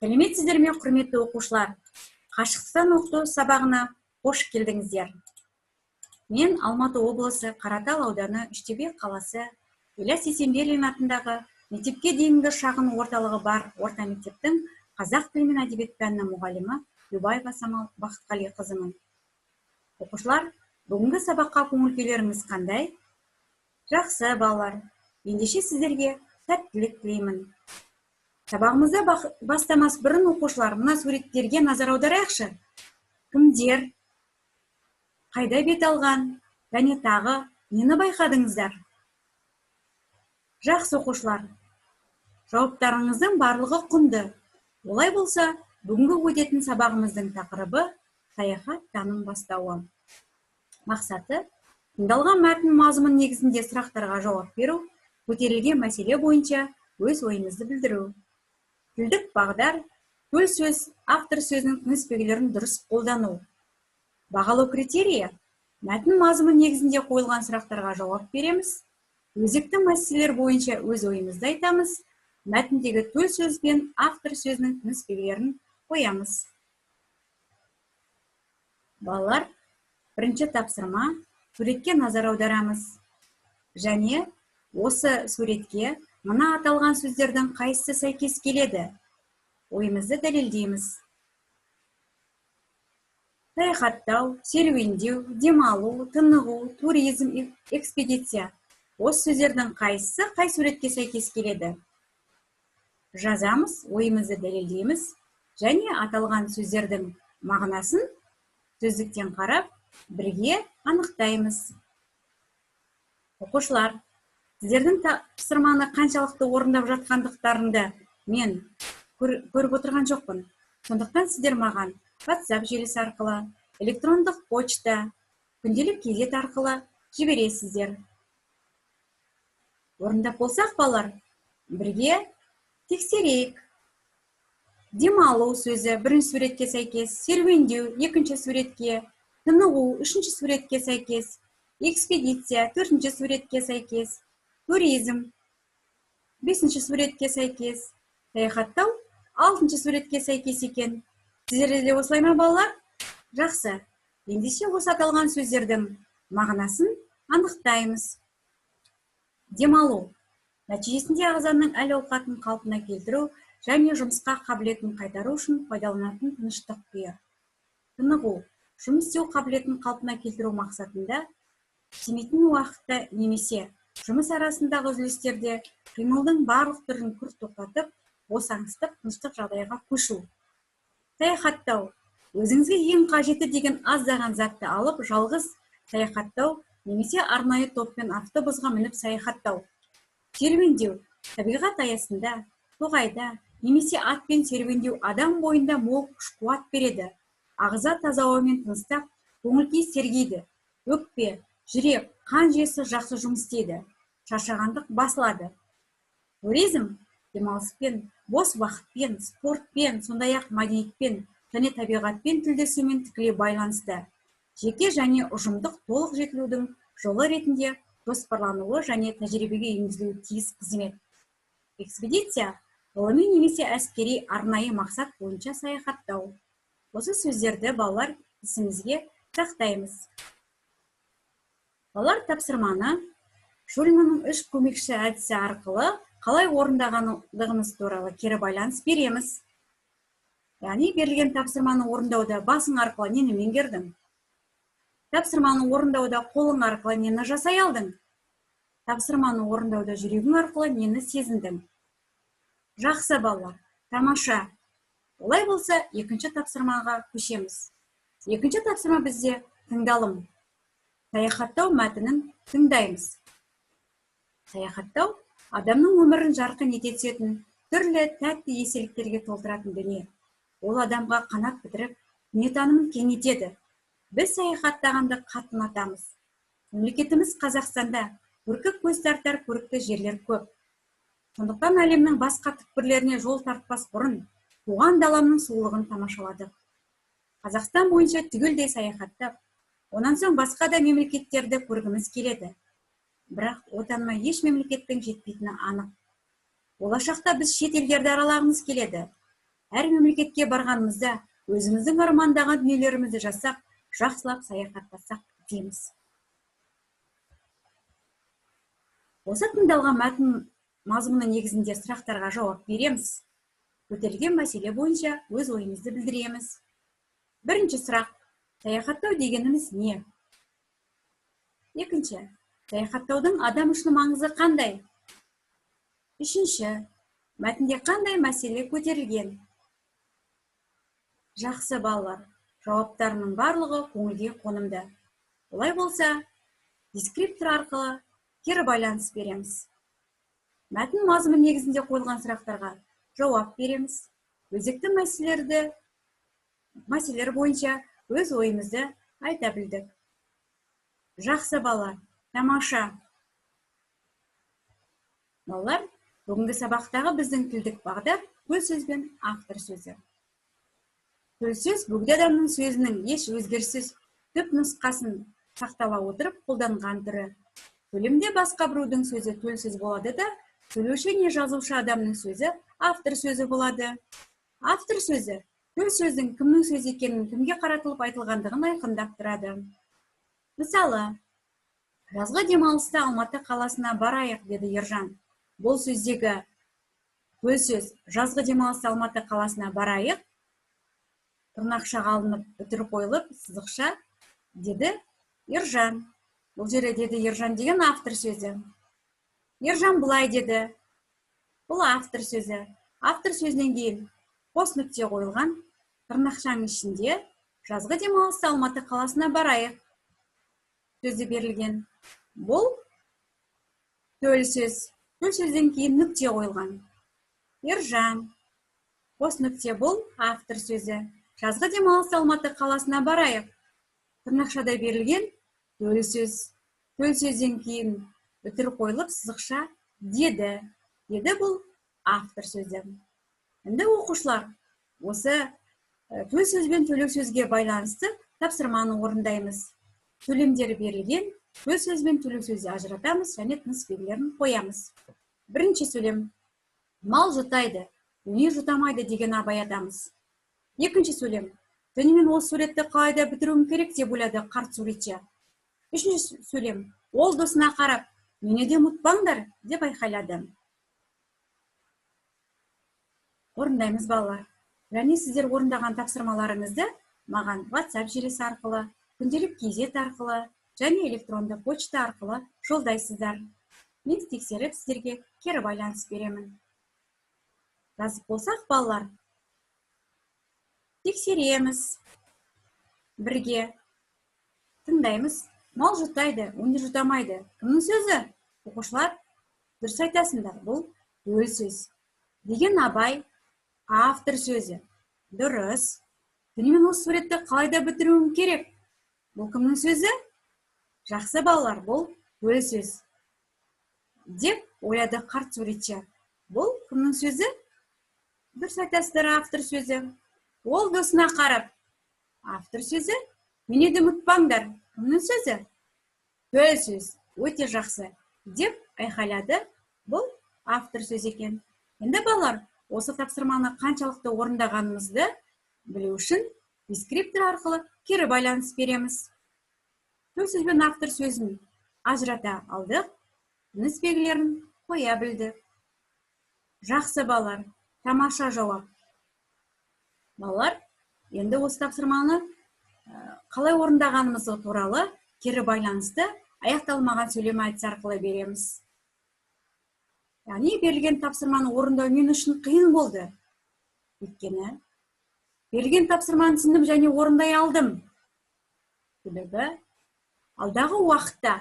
Сәлеметсіздер ме, құрметті оқушылар? Қашықтан оқыту сабағына қош келдіңіздер. Мен Алматы облысы Қаратал ауданы Үштөбе қаласы Ілияс Есенберлин атындағы мектепке дейінгі шағын орталығы бар орта мектептің қазақ тілі мен әдебиет пәнінің мұғалімі Любаева Самал Бақытқалиқызымын. Оқушылар, бүгінгі сабаққа көңіл күйлеріңіз қандай? Жақсы балалар, ендеше сіздерге сәттілік тілеймін. Сабағымызды бастамас бұрын оқушылар, мына суреттерге назар аударайықшы. Кімдер? Қайда бет алған? Және тағы нені байқадыңыздар? Жақсы оқушылар. Жауаптарыңыздың барлығы құнды. Олай болса, бүгінгі өтетін сабағымыздың тақырыбы саяхат таным бастауы. Мақсаты тыңдалған мәтін мазмұн негізінде сұрақтарға жауап беру, көтерілген мәселе бойынша өз ойыңызды білдіру. Тілдік бағдар, төл сөз, автор сөзінің тыныспегілерін дұрыс қолдану. Бағалау критерийі: мәтін мазмұн негізінде қойылған сұрақтарға жауап береміз. Өзекті мәселелер бойынша өз ойымызды айтамыз. Мәтіндегі төл сөз бен автор сөзінің тыныспегілерін қоямыз. Балалар, бірінші тапсырма: суретке назар аударамыз. Және осы суретке мына аталған сөздердің қайсысы сәйкес келеді? Ойымызды дәлелдейміз. Саяхаттау, серуендеу, демалу, тынығу, туризм, экспедиция. Осы сөздердің қайсысы қай суретке сәйкес келеді? Жазамыз, ойымызды дәлелдейміз және аталған сөздердің мағынасын сөздіктен қарап бірге анықтаймыз. Оқушылар, сіздердің тапсырманы қаншалықты орындап жатқандықтарыңды мен көріп отырған жоқпын. Сондықтан сіздер маған WhatsApp желісі арқылы, электрондық почта, күнделік кезет арқылы жібересіздер. Орындап болсақ, балалар, бірге тексерейік. Демалу сөзі бірінші суретке сәйкес, серуендеу екінші суретке, тынығу үшінші суретке сәйкес, экспедиция төртінші суретке сәйкес, туризм бесінші суретке сәйкес, саяхаттау алтыншы суретке сәйкес екен. Сіздерде де осылай ма, балалар? Жақсы. Ендеше осы аталған сөздердің мағынасын анықтаймыз. Демалу: нәтижесінде ағзаның әл-ауқатын қалпына келтіру және жұмысқа қабілетін қайтару үшін пайдаланатын тыныштық күйі. Тынығу: жұмыс істеу қабілетін қалпына келтіру мақсатында істемейтін уақытта немесе жұмыс арасындағы үзілістерде қимылдың барлық түрін күрт тоқтатып, босаңсытып, тыныштық жағдайға көшу. Саяхаттау: өзіңізге ең қажеті деген аздаған затты алып, жалғыз саяхаттау немесе арнайы топпен автобусқа мініп саяхаттау. Серуендеу: табиғат аясында, тоғайда немесе атпен серуендеу адам бойында мол күш-қуат береді. Ағза таза ауамен тыныстап, көңіл-күй сергиді. Өкпе, жүрек, қан жүйесі жақсы жұмыс істейді. Шаршағандық басылады. Туризм: демалыспен, бос уақытпен, спортпен, сондай-ақ мәдениетпен және табиғатпен тілдесумен тікелей байланысты. Жеке және ұжымдық толық жетілудің жолы ретінде жоспарлануы және тәжірибеге енгізілуі тиіс қызмет. Экспедиция: ғылыми немесе әскери арнайы мақсат бойынша саяхаттау. Осы сөздерді балалар есімізге сақтаймыз. Балалар, тапсырманы Шульманның үш көмекші әдісі арқылы қалай орындағаныңыз туралы кері байланыс береміз. Яғни берілген тапсырманы орындауда басың арқылы нені меңгердің? Тапсырманы орындауда қолың арқылы нені жасай алдың? Тапсырманы орындауда жүрегің арқылы нені сезіндің? Жақсы балалар, тамаша. Олай болса, екінші тапсырмаға көшеміз. Екінші тапсырма бізде тыңдалым. Саяхаттау мәтінін тыңдаймыз. Саяхаттау адамның өмірін жарқын ете түсетін, түрлі тәтті естеліктерге толтыратын дүние. Ол адамға қанат бітіріп, дүниетанымын кеңейтеді. Біз саяхаттағанды қатты ұнатамыз. Мемлекетіміз Қазақстанда көркі көз тартар көрікті жерлер көп. Сондықтан әлемнің басқа түкпірлеріне жол тартпас бұрын туған даламның сұлулығын тамашаладық. Қазақстан бойынша түгелдей саяхаттап, онан соң басқа да мемлекеттерді көргіміз келеді. Бірақ отаныма еш мемлекеттің жетпейтіні анық. Болашақта біз шет елдерді аралағымыз келеді. әр мемлекетке барғанымызда өзіміздің армандаған дүниелерімізді жасап, жақсылап саяхаттасақ дейміз. Осы тыңдалған мәтін мазмұны негізінде сұрақтарға жауап береміз. Көтерілген мәселе бойынша өз ойымызды білдіреміз. Бірінші сұрақ: саяхаттау дегеніміз не? Екінші: саяхаттаудың адам үшін маңызы қандай? Үшінші: мәтінде қандай мәселе көтерілген? Жақсы балалар, жауаптарының барлығы көңілге қонымды. Олай болса, дескриптор арқылы кері байланыс береміз. Мәтін мазмұны негізінде қойылған сұрақтарға жауап береміз. Өзекті мәселелер бойынша өз ойымызды айта білдік. Жақсы балалар, тамаша. Балалар, бүгінгі сабақтағы біздің тілдік бағдар төл сөз бен автор сөзі. Төл сөз бөгде адамның сөзінің еш өзгеріссіз түп нұсқасын сақтала отырып қолданған түрі. Сөйлемде басқа біреудің сөзі төл сөз болады да, сөйлеуші не жазушы адамның сөзі автор сөзі болады. Автор сөзі төл сөздің кімнің сөзі екенін, кімге қаратылып айтылғандығын айқындап тұрады. Мысалы, жазғы демалыста Алматы қаласына барайық, деді Ержан. Бұл сөздегі төл сөз жазғы демалыста Алматы қаласына барайық, тырнақшаға алынып, бүтір қойылып, сызықша, деді Ержан. Бұл жерде деді Ержан деген автор сөзі. Ержан бұлай деді. Бұл автор сөзі. Автор сөзінен кейін қос нүкте қойылған, тырнақшаның ішінде жазғы демалыста Алматы қаласына барайық сөзі берілген. Бұл төл сөз. Төл сөзден кейін нүкте қойылған. Ержан. Қос нүкте бұл автор сөзі. Жазғы демалыста Алматы қаласына барайық. Тырнақшада берілген төл сөз. Төл сөзден кейін бүтір қойылып, сызықша деді. Деді бұл автор сөзі. Енді оқушылар, осы төл сөз бен төлеу сөзге байланысты тапсырманы орындаймыз. Сөйлемдері берілген, төл сөз бен төлеу сөзді ажыратамыз және тыныс белгілерін қоямыз. Бірінші сөйлем: мал жұтайды, дүние жұтамайды деген абай атамыз. Екінші сөйлем: түнімен осы суретті қалайда бітіруім керек деп ойлады қарт суретші. Үшінші сөйлем: ол досына қарап, мені де ұмытпаңдар деп айқайлады. Орындаймыз балалар. Және сіздер орындаған тапсырмаларыңызды маған WhatsApp желісі арқылы, күнделік кезет арқылы және электронды почта арқылы жолдайсыздар. Мен тексеріп сіздерге кері байланыс беремін. Жазып болсақ, балалар, тексереміз. Бірге тыңдаймыз. Мал жұтайды, өңі жұтамайды. Кімнің сөзі? Оқушылар, дұрыс айтасыңдар, бұл төл сөз. Деген абай, автор сөзі. Дұрыс. Түнімен осы суретті қалайда бітіруім керек? Бұл кімнің сөзі? Жақсы балалар, бұл төл сөз. Деп ойлады қарт суретші. Бұл кімнің сөзі? Дұрыс айтасыздар, автор сөзі. Ол досына қарап. Автор сөзі. Мені де ұмытпаңдар. Кімнің сөзі? Төл сөз. Өте жақсы. Деп айқайлады. Бұл автор сөз екен. Енді балалар, осы тапсырманы қаншалықты орындағанымызды білу үшін дескриптор арқылы кері байланыс береміз. Төл сөз бен автор сөзін ажырата алдық, тыныс белгілерін қоя білдік. Жақсы балалар, тамаша жауап. Балалар, енді осы тапсырманы қалай орындағанымызы туралы кері байланысты аяқталмаған сөйлем айтыс арқылы береміз. Яғни берілген тапсырманы орындау мен үшін қиын болды. Өйткені берілген тапсырманы түсіндім және орындай алдым. Себебі алдағы уақытта.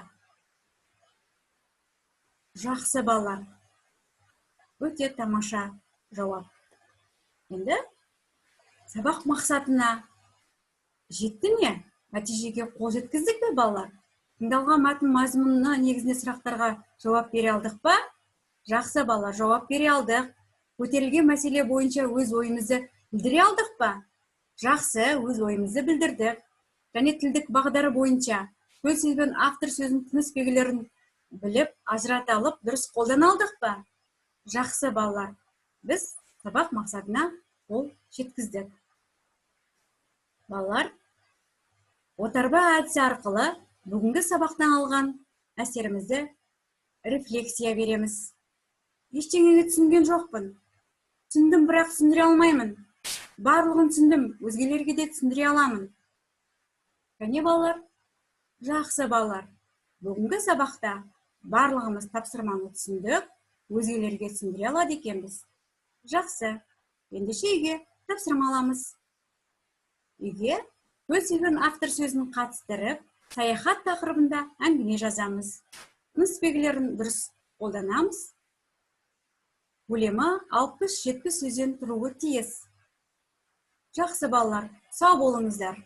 Жақсы балалар. Өте тамаша жауап. Енді сабақ мақсатына жетті ме? Нәтижеге қол жеткіздік пе балалар? Тыңдалған мәтін мазмұнына негізінде сұрақтарға жауап бере алдық па? Жақсы балалар, жауап бере алдық. Көтерілген мәселе бойынша өз ойымызды білдіре алдық па? Жақсы, өз ойымызды білдірдік. Және тілдік бағдары бойынша төл сөз бен автор сөзінің тыныс белгілерін біліп, ажырата алып, дұрыс қолдана алдық па? Жақсы балалар, біз сабақ мақсатына қол жеткіздік. Балалар, отарба әдісі арқылы бүгінгі сабақтан алған әсерімізді рефлексия береміз. Ештеңені түсінген жоқпын. Түсіндім, бірақ түсіндіре алмаймын. Барлығын түсіндім, өзгелерге де түсіндіре аламын. Кәне балалар? Жақсы балалар. Бүгінгі сабақта барлығымыз тапсырманы түсіндік, өзгелерге түсіндіре алады екенбіз. Жақсы. Ендеше үйге тапсырма аламыз. Үйге көздеген автор сөзін қатыстырып, саяхат тақырыбында әңгіме жазамыз. Нүспегілерін дұрыс қолданамыз. Көлемі 60-70 сөзден тұруы тиіс. Жақсы балалар, сау болыңыздар.